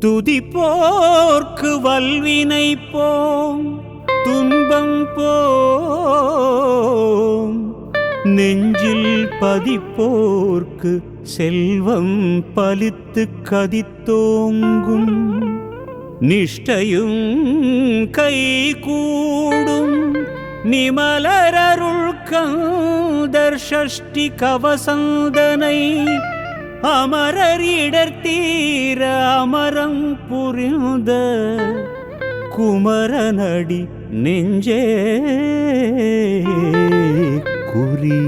துதிப்போர்க்கு வல்வினை போம் துன்பம் போம், நெஞ்சில் பதிப்போர்க்கு செல்வம் பலித்து கதித்தோங்கும், நிஷ்டையும் கைகூடும் நிமலரருள் கந்தர் ஷஷ்டி கவசந்தனை அமரரிடர் தீர அமரம் புரிந்த குமரனடி நெஞ்சே குறி.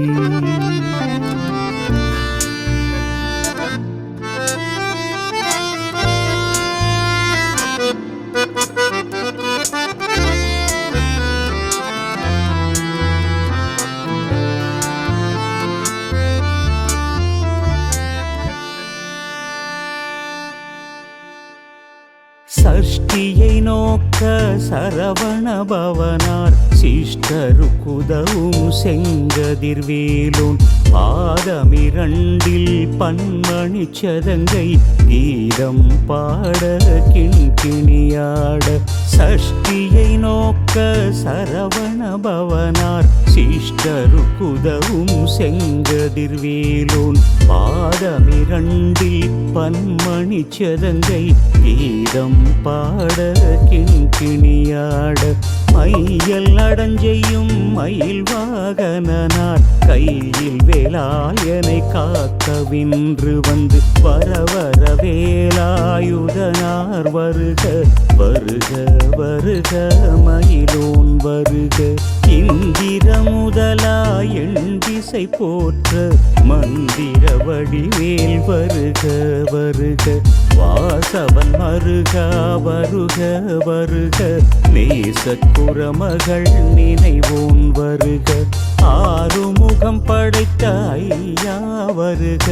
சஷ்டியை நோக்க சரவண பவனார் சிஷ்டருக்குதவும் செங்கதிர்வேலோன் பாதமிரண்டில் பன்மணி சதங்கை கீதம் பாட கிண்கிணியாட. சஷ்டியை நோக்க சரவண பவனார் சிஷ்டருக்குதவும் செங்கதிர்வேலோன் பாதமிரண்டில் பன்மணி சதங்கை கீதம் பாட கிண்கிணியாட. மையல் அடஞ்செய்யும் மயில் வாகனார் கையில் வேலாயனை காக்கவின்று வந்து வரவர வேலாயுதனார் வருக வருக வருக மயிலோன் வருக. இந்திர முதலா எண்திசை போற்ற மந்திர வடிவேல் வருக வருக. வாசவன் மருகா வருக வருக, நேசக்குறமகள் நினைவோன் வருக. ஆறுமுகம் படைத்த ஐயா வருக,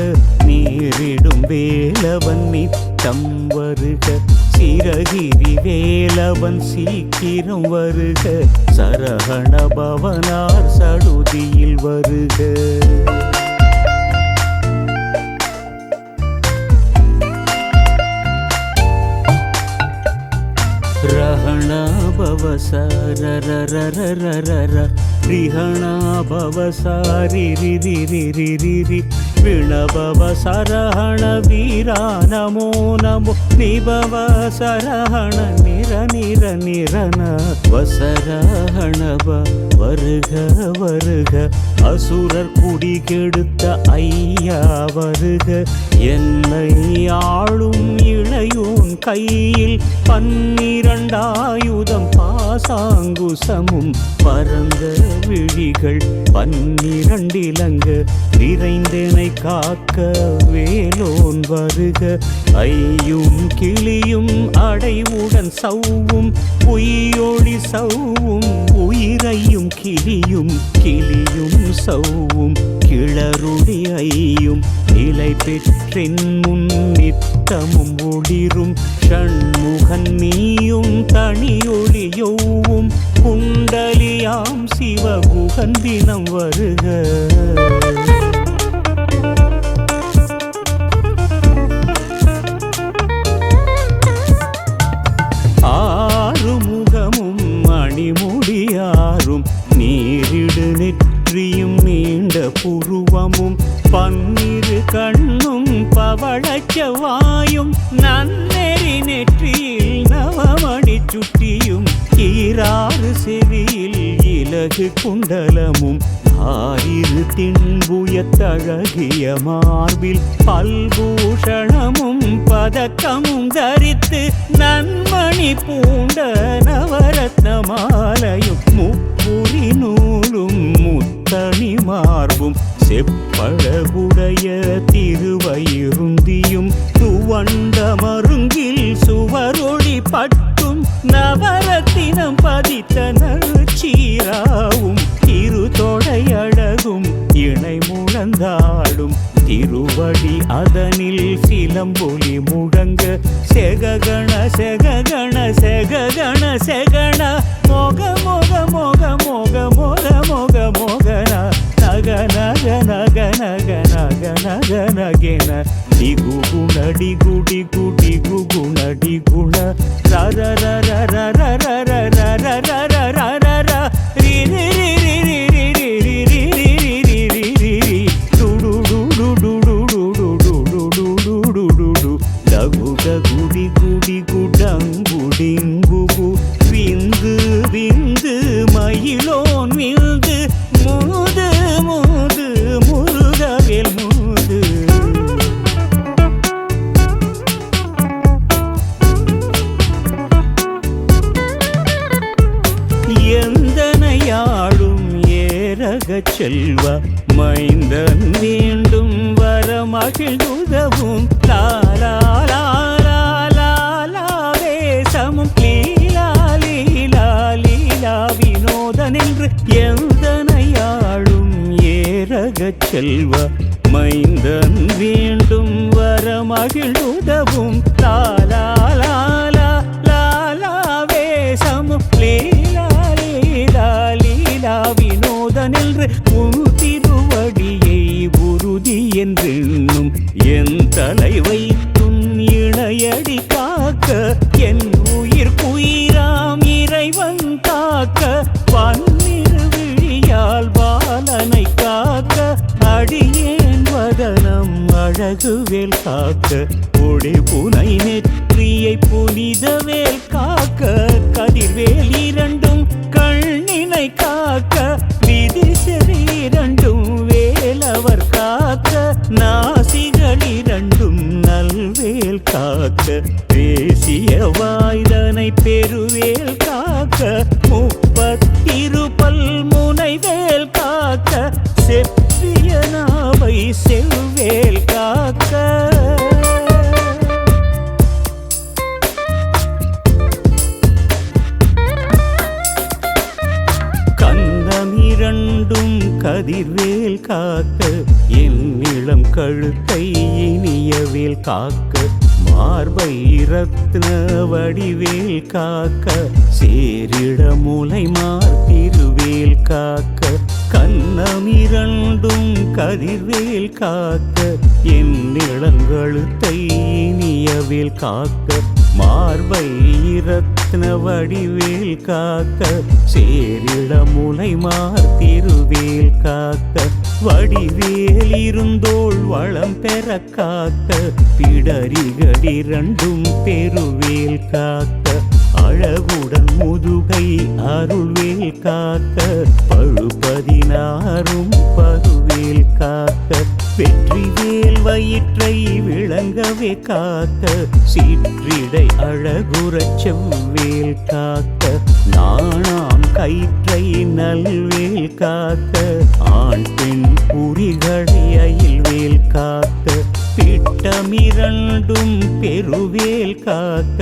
நீரிடும் வேலவன் நித்தம் வருக. சிரகிரி வேலவன் சீக்கிரம் வருக, சரஹண பவனார் சடுதியில் வருக. ரஹணா பவசரரரரரர ரிஹணா பவசாரிரிரிரிரிரிரி விணபவ சரஹண வீரா நமோ நமோ நிபவ சரஹண நிர நிர நிரன வசரஹணவ வருக வருக. அசுரர் குடி கெடுத்த ஐயா வருக, என்னை ஆளும் இளையோன் கையில் பன்னிரண்டாயுதம் பாசாங்குசமும் பரந்த விழிகள் பன்னிரண்டிலங்க நிறைந்தனை காக்க வேலோன் வருக. ஐயும் கிளியும் அடைவுடன் சவ்வும் பொய்யொளி சவ்வும் உயிரையும் கிளியும் கிளியும் சவ்வும் கிளருடி ஐயும் நிலை பெற்றின் முன் நித்தமும் ஒளிரும் ஷண்முகன் நீயும் தனியொளியோவும் குண்டலியாம் சிவகுகன் தினம் வருக. ஆறுமுகமும் மணிமுடியாரும் நீரிடு நெற்றியும் நீண்ட புருவமும் பன்னிரு கண்ணும் பவளச்சவாயும் நன்னெறி நெற்றியில் நவமணி சுட்டியும் ஈராறு செவியில் இலகு குண்டலமும் ஆயிரு தின்புயத்தழகிய மார்பில் பல்பூஷணமும் பதக்கமும் தரித்து நன்மணி பூண்ட நவரத்ன மாலையும் முப்புரி நூலும் முத்தணி மார்பும் செப்பழகுடைய திருவயிருந்தியும் துவண்ட மருங்கில் சுவரொளி பட்டும் நவரத்தினம் பதித்த நற்சீராவும் திருதொடையழகும் இணை முழந்தாடும் திருவடி அதனில் சிலம்பொலி முழங்க செககண செககண செககண செகண மோக மோக மோக மோக மோக மோக மோகன நக நக நக நக நக ನಗನಗೆನ ಡಿಗುಗುಣ ಡಿಗುಣ ಡಿಗುಣ ರ ರ ರ ರ ರ ರ ರ ರ ರ ರ ರ ರ ರ ರ ರಿ ರಿ ರಿ ರಿ ರಿ ರಿ ರಿ ರಿ ರಿ ರಿ ರಿ ರಿ ರಿ ಡು ಡು ಡು ಡು ಡು ಡು ಡು ಡು ಡು ಡು ಡು ಡು ಡು ಡು ಡಗು ಡಗು ಡಿಗು ಡಿಗು ಡಂಗು ಡಿಂಗುಗು விந்து விந்து மயிலோன் விந்து மூது மூது முருகவேல் மூது எந்தனையாடும் ஏரகச் செல்வ மைந்தன் வேண்டும் வரமகிழ்ந்துதவும் லாலா லாலா லாலாவேசமும் லீலா லீலா லீலா வினோதன் என்று எந்தனையாடும் ஏரகச் செல்வ மைந்தன் வேண்டும் வரமகிழ்ந்துதவும் லாலா லாலா லாலாவேசமும் லீலா லீலா லீலா வினோதன் என்று உன் திருவடியை உறுதி என்றென்னும் என் தலைவை துன் இணையடி காக்க என் உயிர் குயிராம் இறைவன் காக்க பன்னிரு விழியால் பாலனை காக்க அடியேன் வதனம் அழகுவேல் காக்க ஒளி புனை நெற்றியை புனிதவேல் காக்க கதிர்வேல் இரண்டும் கண்ணினை காக்க விதி செறி இரண்டும் வேலவர் காக்க நாசிகள் இரண்டும் நல்வேல் காக்க பேசிய வாய்தனை பெருவேல் காக்க முப்பத்திருபல் முனைவேல் காக்க செப்பிய நாவை செவ்வேல் காக்க கன்னமிரண்டும் கதிர்வேல் காக்க என் இளம் கழுத்தை இனியவேல் காக்க மார்பை ரத்ன வடிவேல் காக்க சேரிட முலை மார்த்திருவேல் காக்க கன்னமிரண்டும் கதிர்வேல் காக்க என் இளங்கழுத்தை இனியவேல் காக்க மார்பை ரத்ன வடிவேல் காக்க சேரிட முலை மார்த்திருவேல் காக்க வடிவேல் இருந்தோள் வளம் பெற காக்க பிடரிகளிரண்டும் பெருவேல் காக்க அழகுடன் முதுகை அருள்வேல் காக்க பழுபதினாரும் பருவேல் காக்க வெற்றிவேல் வயிற்றை விளங்கவே காக்க சீற்றிடை அழகுறச் செவ்வேல் காக்க நாணாம் கயிற்றை நல்வேல் காக்க ஆண் பெண் புரிகளை அயில்வேல் காக்க பிட்டமிரண்டும் பெருவேல் காக்க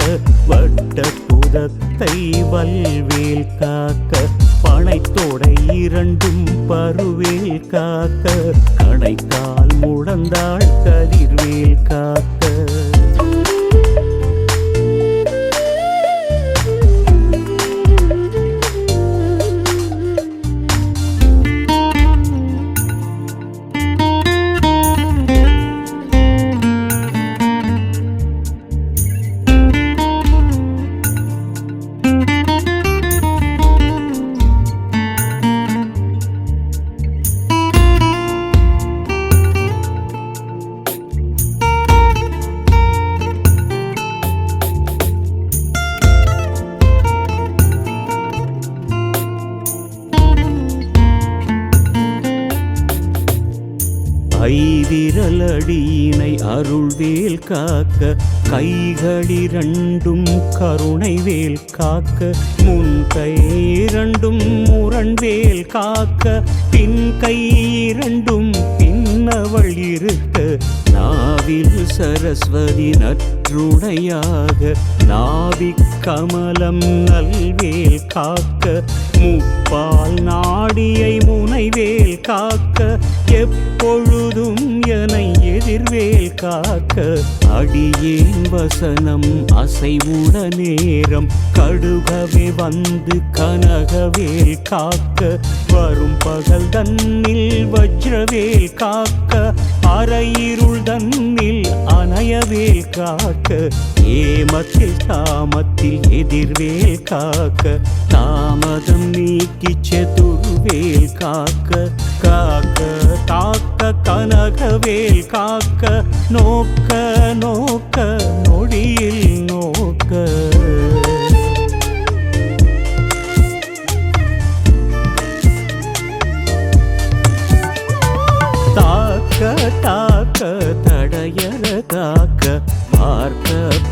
வட்ட புதத்தை வல்வேல் காக்க பனைத்தோடை இரண்டும் பருவேல் காக்க கணைக்கால் முழந்தாள் கதிர்வேல் காக்க ஐதிரலடியினை அருள்வேல் காக்க கைகளிரண்டும் கருணைவேல் காக்க முன் கை இரண்டும் முரண்வேல் காக்க பின் கை இரண்டும் பின்னவள் இருக்க நாவில் சரஸ்வதி நற்றுணையாக நாவிக் கமலம் நல்வேல் காக்க முப்பால் நாடியை முனைவேல் காக்க எப்பொழுதும் எனை எதிர்வேல் காக்க அடியேன் வசனம் அசைவுட நேரம் கடுகவே வந்து கனகவேல் காக்க வரும் பகல் தன்னில் வஜ்ரவேல் காக்க அரையிருள் தன்னில் அணையவேல் காக்க ஏமத்தில் தாமத்தில் எதிர்வேல் காக்க தாமதம் நீக்கி சதுர்வேல் காக்க காக்க தாக்க கனகவேல் காக்க நோக்க நோக்க நொடியில் நோக்க தாக்க தடையற காக்க பார்க்க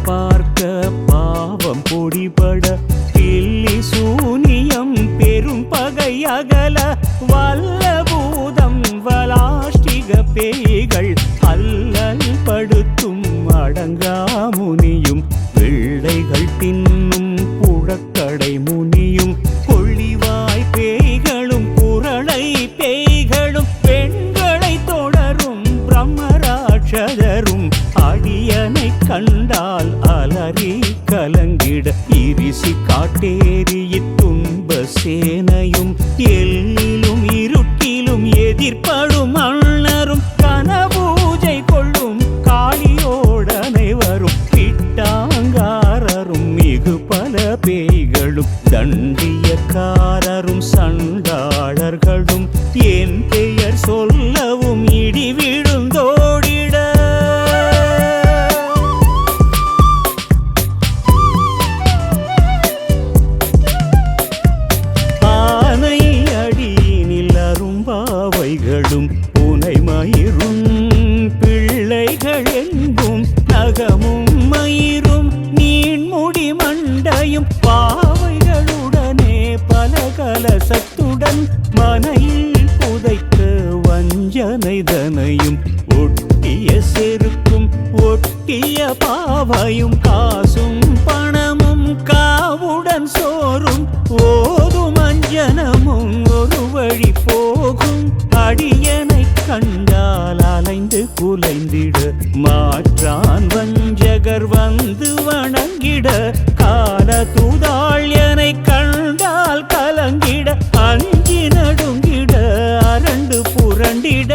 பார்க்க பாவம் பொடிபட பில்லி சூனியம் பெரும் பகை அகல வல்ல பூதம் வலாஷ்டிக பேய்கள் அல்லல் படுத்தும் அடங்கா முனியும் பிள்ளைகள் தின்னும் புழக்கடை முனியும் கொள்ளிவாய் பேய்களும் புரளை பேய்களும் பெண்களை தொடரும் பிரம்மராட்சதரும் அடியனை கண்டால் அலறி கலங்கிட இரிசி காட்டேறிய துன்ப சேனையும் எல்லிலும் இருட்டிலும் எதிர்ப்படும் அண்ணரும் கனபூஜை கொள்ளும் காளியோடனை வரும் பிட்டாங்காரரும் மிகு பல பேய்களும் தண்டியக்காரரும் சண்டாளர்களும் என் பெயர் சொல்லவும் இடி விழுந்தோடிட ஆனை அடியினில் அரும்பாவைகளும் புனை மயிரும் பிள்ளைகள் எங்கும் நகமும் மயிரும் நீண்முடி மண்டையும் பாவைகளுடனே பல கலசத்துடன் மனையில் புதைத்த வஞ்சனை தனையும் ஒட்டிய செருக்கும் ஒட்டிய பாவையும் காசும் பணமும் காவுடன் சோறும் ஓதும் அஞ்சனமும் ஒரு வழி போகும் அடியனை கண்டால் அலைந்து குலைந்திட மாற்றான் வஞ்சகர் வந்து வணங்கிட கால தூதாள்யனை கண்டால் கலங்கிட அஞ்சி நடுங்கிட அரண்டு புரண்டிட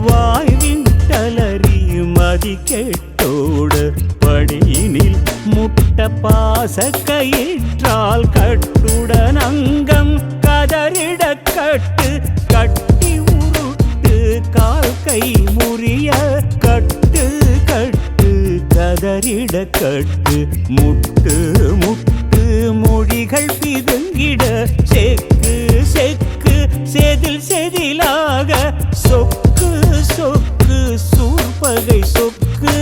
வாய்வின் தளறி மதி கெட்டோடு படியினில் முட்ட பாச கயிற்றால் கட்டுடன் அங்கம் கதறிட கட்டு கட்டி உருட்டு கால் கை முறிய கட்டு கட்டு கதறிட கட்டு முட்டு முட்டு மொழிகள் பிதுங்கிட செக்கு செக்கு செதில் செதிலாக சொக்கு சொக்கு சூர்பகை சொக்கு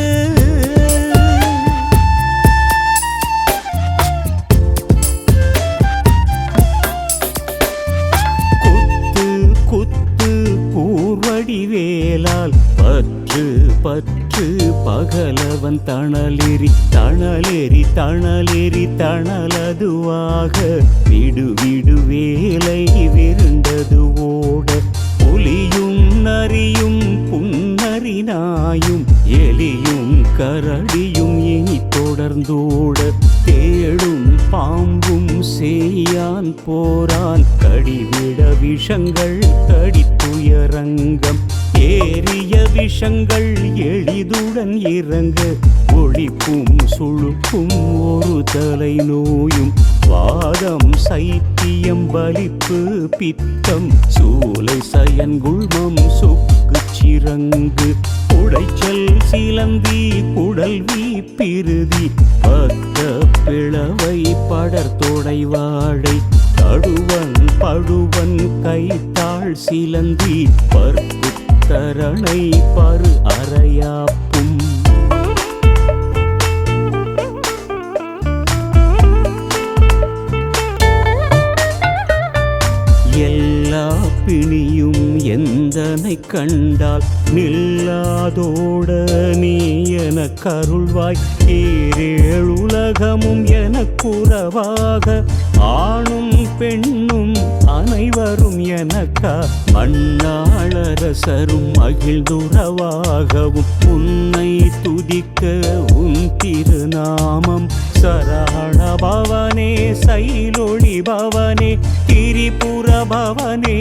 குத்து குத்து கூர்வடிவேலால் பற்று பற்று பகலவன் தணலெறி தணலெறி தணலெறி தணலதுவாக விடு விடு வேலை விருண்டது ஓட புலியும் நரியும் புன்னரினாயும் எலியும் கரடியும் இனி தொடர்ந்தோட தேடும் பாம்பும் சேயான் போரான் கடிவிட விஷங்கள் கடித்துயரங்கம் ஏறிய விஷங்கள் எளிதுடன் இறங்க ஒளிப்பும் சுழுப்பும் ஒரு தலை நோயும் வாதம் சைத்தியம் பலிப்பு பித்தம் சூலை சயன்குள்மம் சொக்கு சிறங்கு உடைச்சல் சிலந்தி குடல்வி பிருதி பக்க பிளவை படர்தொடை வாழை தடுவன் படுவன் கைத்தாள் சிலந்தி பற்புத்தரணை பரு அறையாப்பும் எல்லா பிணியும் எந்தனை கண்டால் நில்லாதோட நீ எனக்கருள்வாய் ஈரேழுலகமும் எனக்குறவாக ஆணும் பெண்ணும் அனைவரும் எனக்கா மண்ணாளரசரும் மகிழ்ந்துறவாகவும் உன்னை துதிக்க உன் திருநாமம் சரவண பவனே சைலொளி பவனே திரிபுர பவனே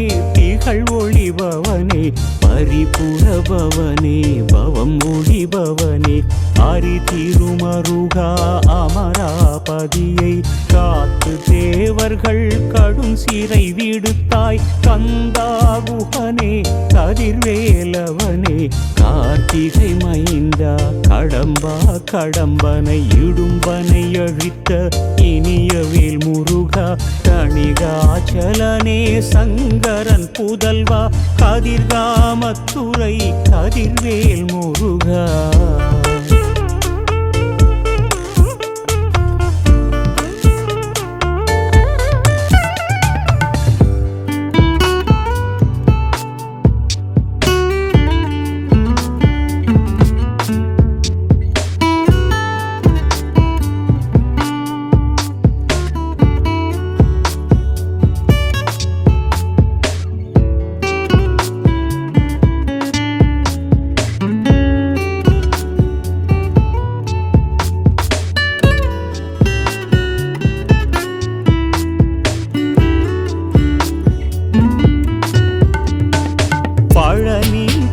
பழிகள் ஒளிபவனே பரிபுரபவனே பவம் ஒளிபவனே அரி திருமருகா அமராபதியை காத்து தேவர்கள் கடும் சிறை விடுத்தாய் கந்தாகுகனே கதிர்வேலவனே கார்த்திகை மைந்தா கடம்பா கடம்பனை இடும்பனை அழித்த இனியவேல் முருகா தணிகாச்சலனே சங்கரன் புதல்வா கதிர்காமத்துறை கதிர்வேல் முருகா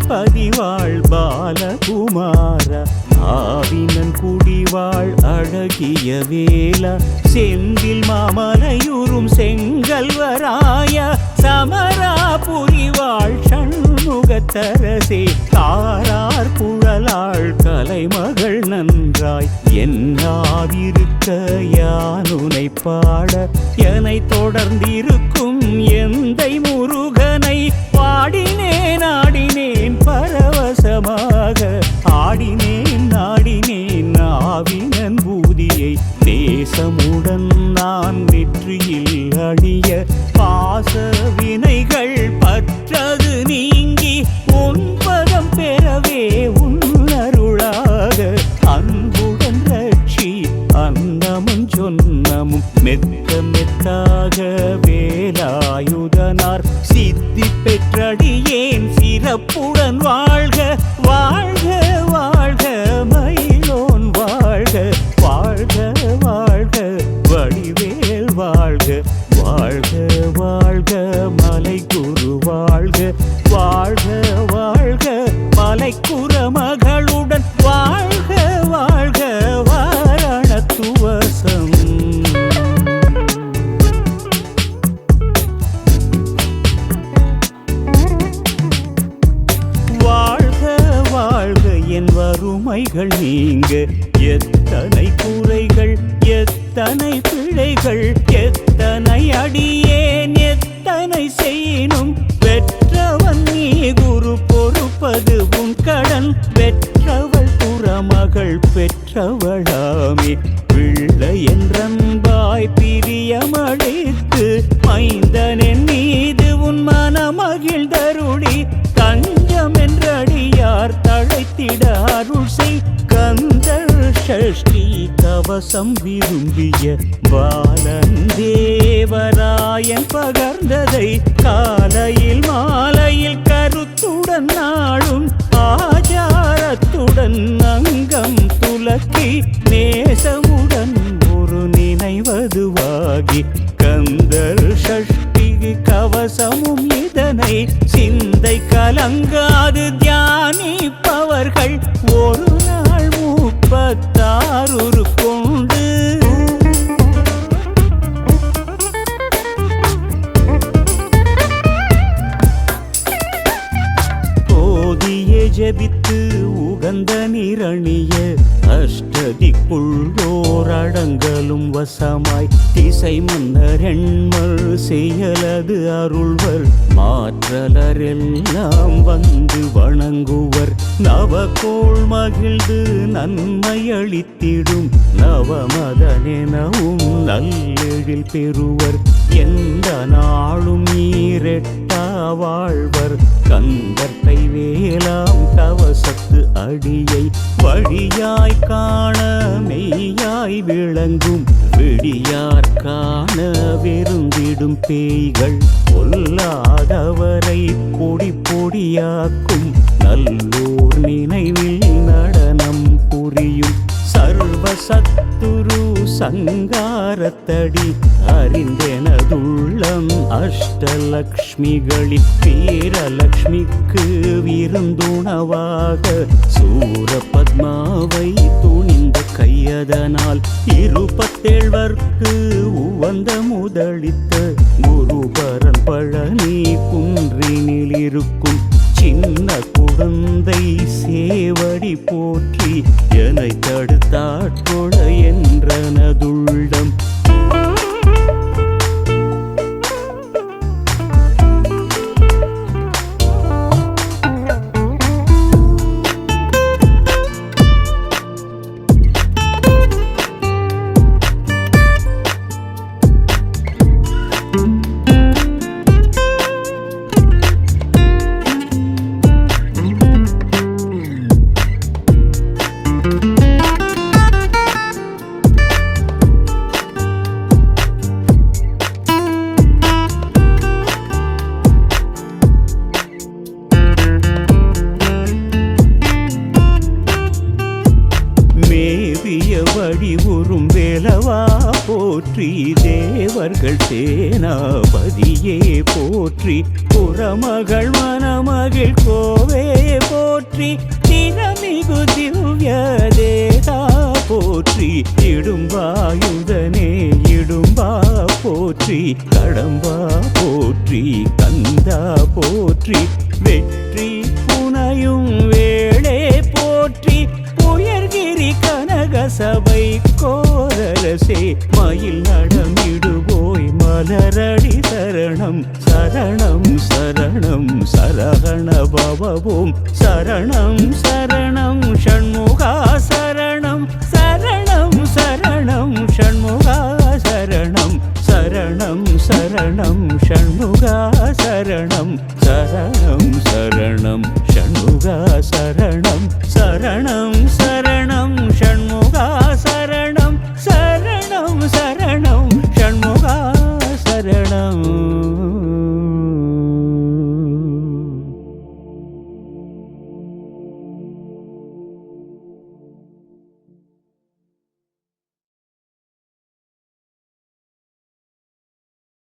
பதிவாள் பாலகுமார ஆவினன் குடிவாள் அழகிய வேல செந்தில் மாமலையுறும் செங்கல்வராய சமராபுரிவாள் சண்முகத்தரசே தாரார் குழலாள் கலைமகள் நன்றாய் என்னாதிருக்க யானுனை பாட எனை தொடர்ந்திருக்கும் எந்தை முருகனை பாடினேன் ஆடினேன் பரவசமாக ஆடினேன் நாடினேன் ஆவினன் பூதியை தேசமுடன் நான் வெற்றியில் அழிய பாச வினைகள் பற்றது நீங்கி உன்பதம் பெறவே உன்னருளாக அன்புடன் ரட்சி அன்னமும் சொன்னமும் மெத்த மெத்தாக வேலாயுதனார் சித்தி பெற்றடியேன் சிறப்புடன் வாழ்க வாழ்க வாழ்க மயிலோன் வாழ்க வாழ்க வாழ்க வடிவேல் வாழ்க வாழ்க வாழ்க மலை குரு வாழ்க வாழ்க வாழ்க மலைக்குற மகளுடன் வாழ்க வாழ்க வாரணத்துவசம் என் வறுமைகள் நீங்க எத்தனை குறைகள் எத்தனை பிழைகள் எத்தனை அடியேன் எத்தனை செய்யினும் பெற்றவன் நீ குரு பொறுப்பது உன் கடன் பெற்றவள் புறமகள் பெற்றவளாமே பிள்ளை என்றன்பாய் பிரியமளித்து மைந்தனின் மீது உன் மனமகிழ்ந்தருளி தஞ்சம் என்றடியார் தழைத்திட அருள் செய் கந்தர் ஷஷ்டி கவசம் விரும்பிய பாலன் தேவராயன் பகர்ந்ததை காலையில் மாலையில் கருத்துடன் நாளும் ஆச்சாரத்துடன் அங்கம் துலக்கி நேசமுடன் ஒரு நினைவதுவாகி கந்தர் ஷஷ்டி கவசமும் இதனை சிந்தை கலங்காது தியானிப்பவர்கள் ஒரு நாள் 36 கொண்டு போதிய ஜபித்து உகந்த நிரணிய அஷ்டதிக்குள்ளோர் அடங்கலும் வசமாய் திசை மன்னர் எண்மல் செயலது அருள்வர் மாற்றலரெல்லாம் வந்து வணங்குவர் நவகோள் மகிழ்ந்து நன்மை அளித்திடும் நவமதனெனவும் நல்லெழில் பெறுவர் எந்த நாளும் நீரெட்டா வாழ்வர் கந்தர்கை வேலாம் கவசத்து அடியை வழியாய் காண மெய்யாய் விளங்கும் விடியார் காண வெறுந்திடும் பேய்கள் கொல்லாதவரை பொடி பொடியாக்கும் நல்லோர் நினைவில் நடனம் புரியும் சர்வசத்துரு சங்கார வாரத்தடி அறிந்தெனதுள்ளம் அஷ்டலக்ஷ்மிகளில் வீரலக்ஷ்மிக்கு விருந்துணவாக சூரபத்மாவை துணிந்த கையதனால் இருபத்தேழ்வர்க்கு உவந்த முதலித்த குருபரன் பழனி குன்றினில் இருக்கும் சின்ன குழந்தை சேவடி போற்றி என்னை தடுத்தாட்கொள என்றனதுள்ளம். வடிவுறும் வேலவா போற்றி தேவர்கள் சேனாபதியே போற்றி புறமகள் மணமகள் கோவே போற்றி திறமிகு திவ்ய தேதா போற்றி இடும்பாயுதனே இடும்பா போற்றி கடம்பா போற்றி கந்தா போற்றி வெற்றி புனையும் வேளே போற்றி உயர்கிரி கனக சபை கோரரசே மயில் நடமிடுவோய் மலரடி சரணம் சரணம் சரணம் சரகண பவவோம் சரணம் சரணம் ஷண்முகா சரணம் சரணம் சரணம் ஷண்முகா சரணம் சரணம் சரணம் ஷண்முகா சரணம் சரணம் சரணம் ஷண்முகா சரணம் சரணம் சரணம் ஷண்முகா சரணம் சரணம் சரணம் ஷண்முகா சரணம்.